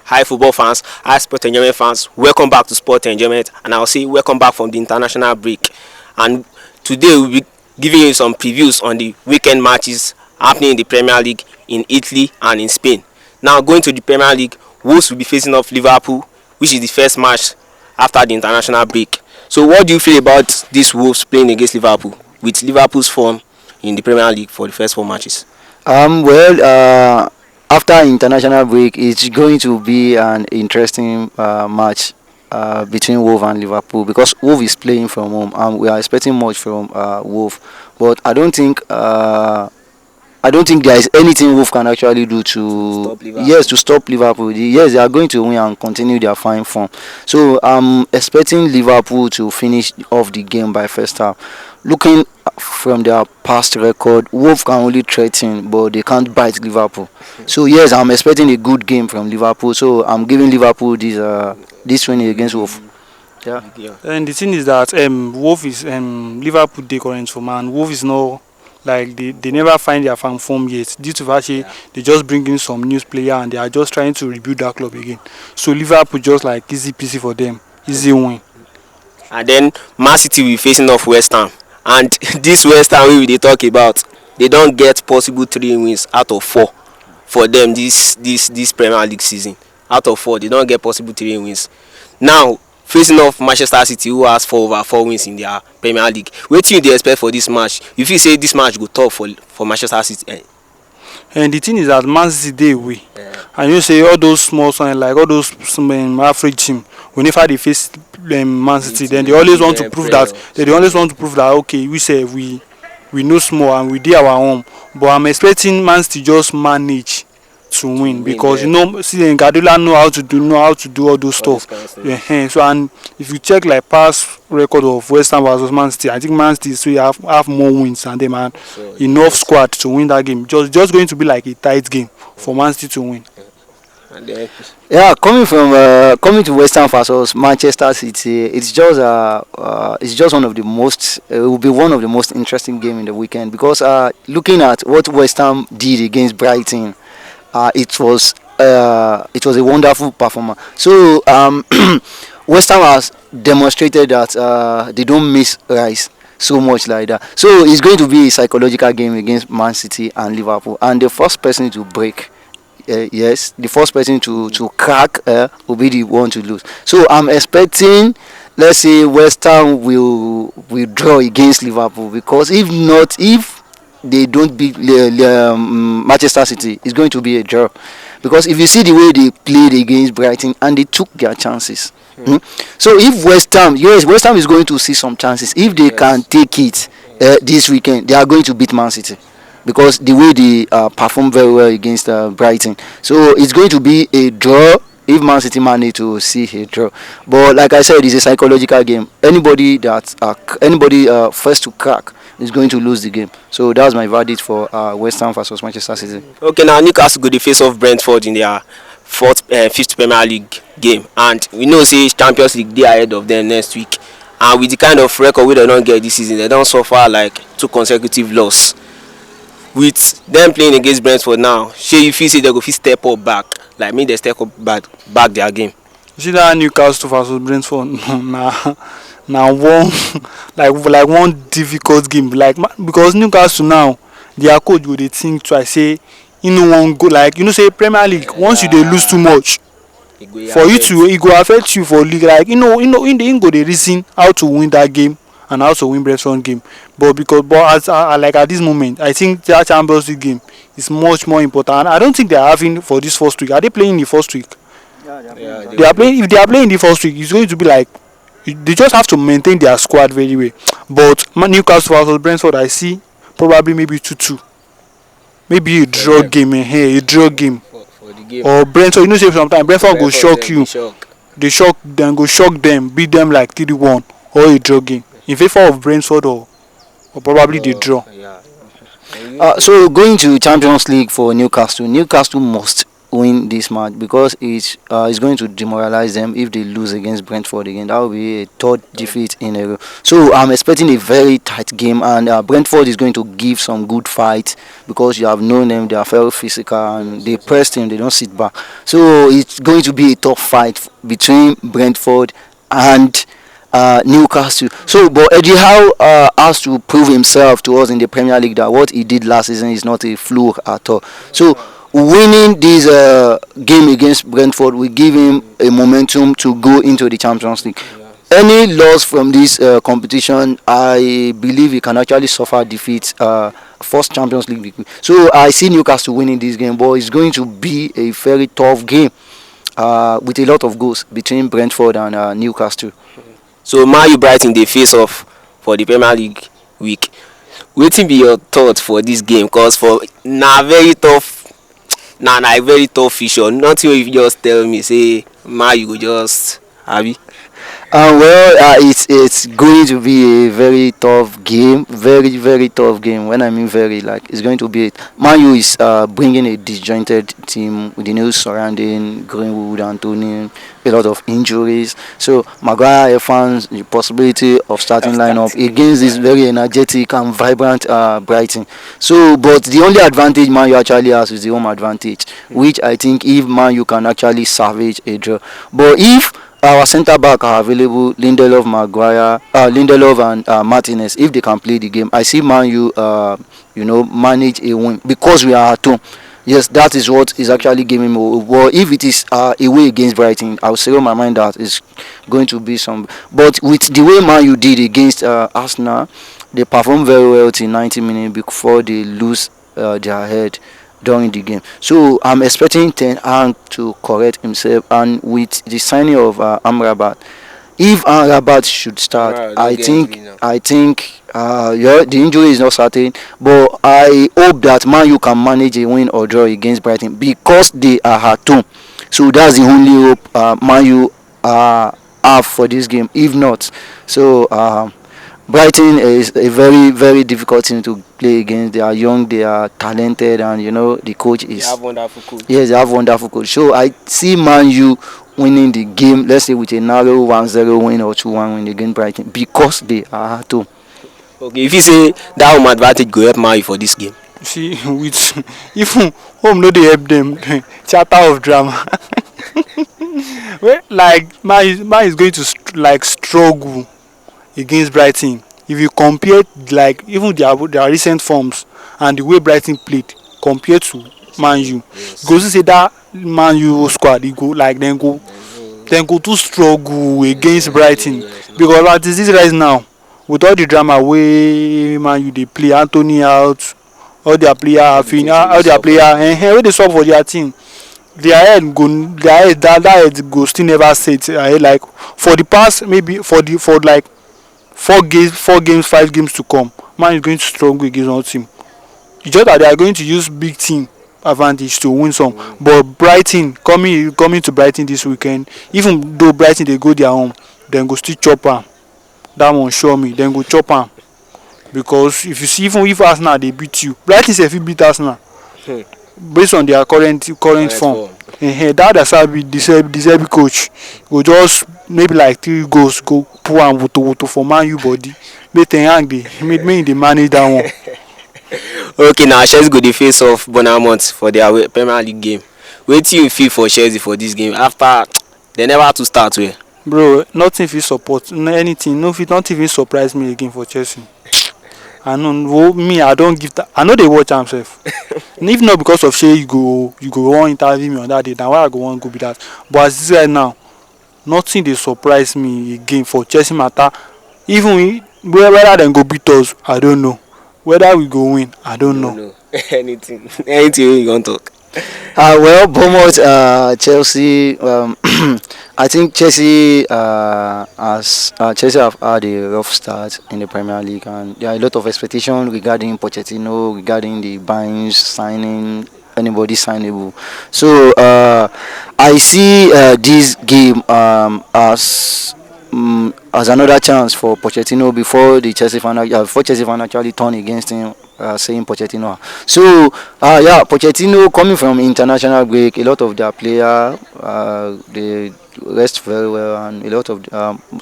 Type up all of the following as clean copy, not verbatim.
Hi football fans, hi sport enjoyment fans, welcome back to Sport Enjoyment, and I'll say welcome back from the international break. And today we'll be giving you some previews on the weekend matches happening in the Premier League in Italy and in Spain. Now going to the Premier League, Wolves will be facing off Liverpool, which is the first match after the international break. So what do you feel about these Wolves playing against Liverpool, with Liverpool's form in the Premier League for the first 4 matches? After international break, it's going to be an interesting match between Wolves and Liverpool because Wolves is playing from home and we are expecting much from Wolves. But I don't think there is anything Wolves can actually do to stop Liverpool. Yes, they are going to win and continue their fine form. So I'm expecting Liverpool to finish off the game by first half. Looking from their past record, Wolves can only threaten, but they can't bite Liverpool. So yes, I'm expecting a good game from Liverpool. So I'm giving Liverpool this win against Wolves. Yeah. And the thing is that Wolves is Liverpool they current form, and Wolves is no like they never find their form yet due to actually they just bring in some new player and they are just trying to rebuild that club again. So Liverpool just like easy peasy for them, easy win. And then Man City will be facing off West Ham. And this West Ham we dey talk about, they don't get possible 3 wins out of 4 for them this Premier League season. Out of 4, they don't get possible 3 wins. Now facing off Manchester City, who has 4/4 wins in their Premier League. Wetin you dey expect for this match? You feel say this match go tough for Manchester City? And the thing is that Man City dey away, and you say all those small signs like all those average team, whenever they face Man City, then they always want to prove that okay, we say we know small and we did our own. But I'm expecting Man City just manage to win because see Guardiola know how to do all those stuff. So and if you check like past record of West Ham versus Man City, I think Man City still have more wins than them and enough squad to win that game. Just going to be like a tight game for Man City to win. Yeah, coming to West Ham versus Manchester City, it's just one of the most. It will be one of the most interesting game in the weekend because looking at what West Ham did against Brighton. It was a wonderful performance. So West Ham has demonstrated that they don't miss Rice so much like that. So it's going to be a psychological game against Man City and Liverpool. And the first person to break, the first person to crack will be the one to lose. So I'm expecting, let's say, West Ham will draw against Liverpool because if they don't beat Manchester City, it's going to be a draw because if you see the way they played against Brighton and they took their chances. So if West Ham is going to see some chances. If they can take it this weekend, they are going to beat Man City because the way they performed very well against Brighton. So it's going to be a draw if Man City manage to see a draw. But like I said, it's a psychological game. Anybody first to crack is going to lose the game. So that's my verdict for West Ham versus Manchester City. Okay, now Newcastle go to face off Brentford in their fifth Premier League game, and we know say Champions League dey ahead of them next week. And with the kind of record we don't get this season, they don't suffer like 2 consecutive losses. With them playing against Brentford now, shey you feel say they go fit step up back, like make they step up back their game? You see that Newcastle versus Brentford now one like one difficult game because Newcastle now their coach go dey think twice say one go say Premier League once you dey lose too much for you to it go affect you for league in go dey reason how to win that game and how to win Brentford game but at this moment I think that Champions League game is much more important and I don't think they are having for this first week. Are they playing in the first week? They are playing. If they are playing in the first week, it's going to be like they just have to maintain their squad very well. But Newcastle versus Brentford, I see probably maybe 2-2, maybe a draw game a draw game. For the game. Or Brentford, say sometimes Brentford go shock you. They go shock them, beat them like 3-1 or a draw game in favor of Brentford or probably the draw. So going to Champions League for Newcastle must win this match because it's going to demoralize them if they lose against Brentford again. That will be a third defeat in a row. So I'm expecting a very tight game, and Brentford is going to give some good fight because you have known them. They are very physical and they press them. They don't sit back. So it's going to be a tough fight between Brentford and Newcastle. So, but Eddie Howe has to prove himself to us in the Premier League that what he did last season is not a fluke at all. So, winning this game against Brentford will give him a momentum to go into the Champions League. Any loss from this competition, I believe he can actually suffer defeat. First Champions League victory. So I see Newcastle winning this game, but it's going to be a very tough game with a lot of goals between Brentford and Newcastle. So Man U Brighton dey face off for the Premier League week. Wetin be your thought for this game? Cause for na very tough, na a very tough fixture. Nothing wey you just tell me say Man U go just abi. It's going to be a very tough game, very tough game. When I mean very, like it's going to be. Man U is bringing a disjointed team with the new surrounding Greenwood, Anthony, a lot of injuries. So Maguire, Evans, the possibility of starting lineup against this very energetic and vibrant Brighton. So, but the only advantage Man U actually has is the home advantage, which I think if Man U can actually salvage a draw. But if our centre back are available, Lindelof, Maguire, Lindelof and Martinez. If they can play the game, I see Man U, manage a win because we are at home. Yes, that is what is actually giving me. Well, if it is away against Brighton, I will say on my mind that it's going to be some. But with the way Man U did against Arsenal, they performed very well till 90 minutes before they lose their head during the game. So I'm expecting Ten Hag to correct himself, and with the signing of Amrabat, if Amrabat should start, I think the injury is not certain, but I hope that Man U can manage a win or draw against Brighton because they are at home. So that's the only hope Man U have for this game. If not, so Brighton is a very difficult team to play against. They are young, they are talented, and the coach is. They have wonderful coach. Yes, they have wonderful coach. So I see Man U winning the game. Let's say with a narrow 1-0 win or 2-1 win against Brighton because they are at home. Okay, if you say that home advantage go help Man U for this game. See, with even home no dey help them. Theater of drama. Well, like Man is going to struggle against Brighton. If you compare like even their recent forms and the way Brighton played compared to Man U, you go see say that Man U squad they go like then go to struggle against Brighton because at this right now with all the drama wey Man U dey play, Anthony out, all their player all their player wey dey sub for their team, their head that go still never set like for the past maybe for like 5 games to come, Man is going to struggle against one team. It's just that they are going to use big team advantage to win some. But Brighton coming to Brighton this weekend, even though Brighton they go their home, then go still chop am. That one show me. Then go chop am because if you see even if Arsenal they beat you, Brighton say if you beat Arsenal based on their current form. That's how the coach go just maybe like 3 goals go pour am woto for Man U body. Make Ten Hag dey manage that one. Okay, now Chelsea go dey face off Bournemouth for their Premier League game. Wetin you feel for Chelsea for this game after they never to start well? Bro, nothing fit support anything. Nothing fit surprise me again for Chelsea. I know me, I don't give that. I know they watch am sef. If not because of Shey you go wan interview me on that day, na why I go wan go be that. But as this right now, nothing dey surprise me again for Chelsea matter. Even whether dem go beat us, I don't know. Whether we go win, I don't know. anything wey you wan talk. Bournemouth, Chelsea. I think Chelsea Chelsea have had a rough start in the Premier League, and there are a lot of expectations regarding Pochettino, regarding the buying, signing, anybody signable. So I see this game as as another chance for Pochettino before Chelsea fan actually turn against him, saying Pochettino. So yeah, Pochettino coming from international break, a lot of their player they rest very well, and a lot of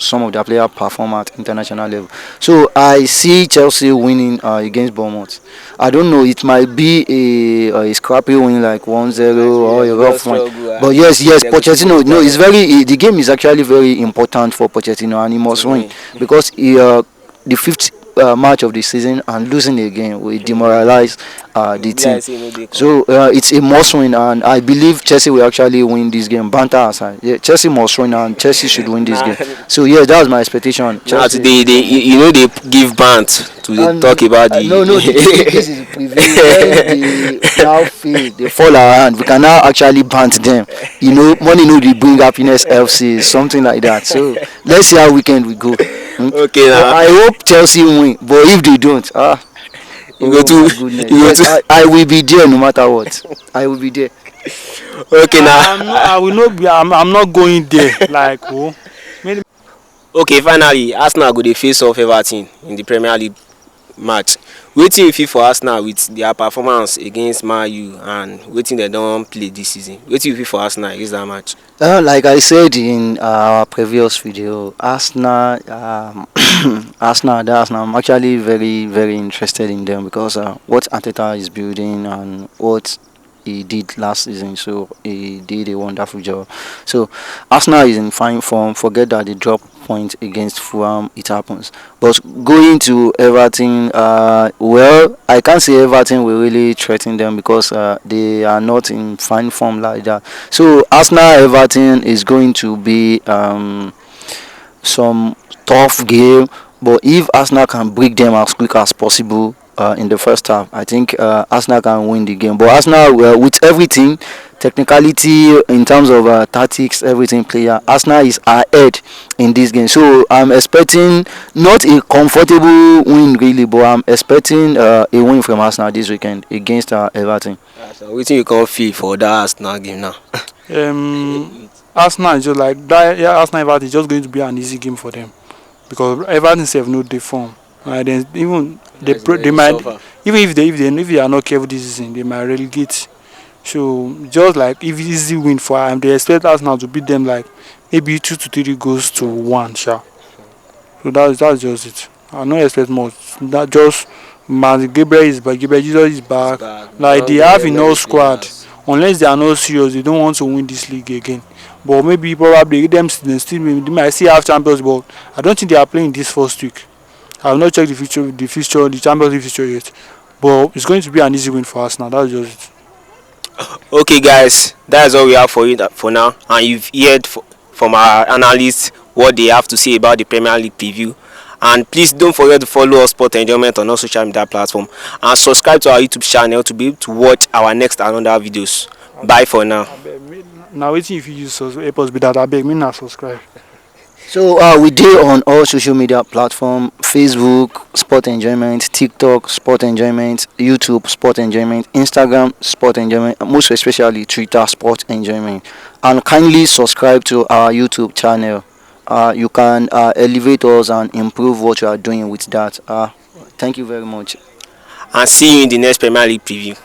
some of their player perform at international level. So I see Chelsea winning against Bournemouth. I don't know, it might be a scrappy win like 1-0 or a rough one. But yes, Pochettino. No, it's the game is actually very important for Pochettino, and he must win because the fifth match of the season, and losing again will demoralize the team. So it's a must win, and I believe Chelsea will actually win this game. Banter aside, yeah, Chelsea must win, and Chelsea should win this game. So yeah, that's my expectation. Now today they give band to talk about the. No, this is a preview. When they now feel they fall around, we can now actually bant them. Money they bring happiness FC, something like that. So let's see how weekend we go. Okay, now I hope Chelsea win, but if they don't, you go to. Yes, I will be there no matter what. I will be there. Okay, now. I will not be. I'm not going there. Like Okay, finally, Arsenal go dey face off Everton in the Premier League match. Wetin you feel for Arsenal with their performance against Man U and wetin dem don play this season? Wetin you feel for Arsenal against that match? Like I said in our previous video, Arsenal, Arsenal, I'm actually very, very interested in them because what Arteta is building and what he did last season, so he did a wonderful job. So Arsenal is in fine form. Forget that they drop points against Fulham, it happens. But going to Everton, well, I can't say Everton will really threaten them because they are not in fine form like that. So Arsenal Everton is going to be some tough game. But if Arsenal can break them as quick as possible in the first half, I think Arsenal can win the game. But Arsenal, with everything, technicality in terms of tactics, everything, player, Arsenal is ahead in this game. So I'm expecting not a comfortable win really, but I'm expecting a win from Arsenal this weekend against Everton. So wetin you come feel for that Arsenal game now? Arsenal is just like that. Yeah, Arsenal Everton is just going to be an easy game for them because Everton have no day form. Then even they might suffer. Even if they are not careful this season, they might relegate. So just like if it's easy win for them, they expect us now to beat them like maybe 2 to 3 goals to 1, sure. So that's just it. I don't expect much. That just Gabriel is back, Gabriel Jesus is back. Like they have enough squad. Unless they are not serious, they don't want to win this league again. But maybe probably they might still have Champions, but I don't think they are playing this first week. I have not checked the Champions League fixture yet. But it's going to be an easy win for us now. That's just it. Okay, guys, that's all we have for you for now. And you've heard from our analysts what they have to say about the Premier League preview. And please don't forget to follow us Sport Enjoyment on all social media platforms and subscribe to our YouTube channel to be able to watch our next and other videos. Bye for now. Now waiting if you use apples be that I beg me not subscribe. So we do on all social media platforms: Facebook, Sport Enjoyment; TikTok, Sport Enjoyment; YouTube, Sport Enjoyment; Instagram, Sport Enjoyment; most especially Twitter, Sport Enjoyment. And kindly subscribe to our YouTube channel. You can elevate us and improve what you are doing with that. Thank you very much. And see you in the next Premier League preview.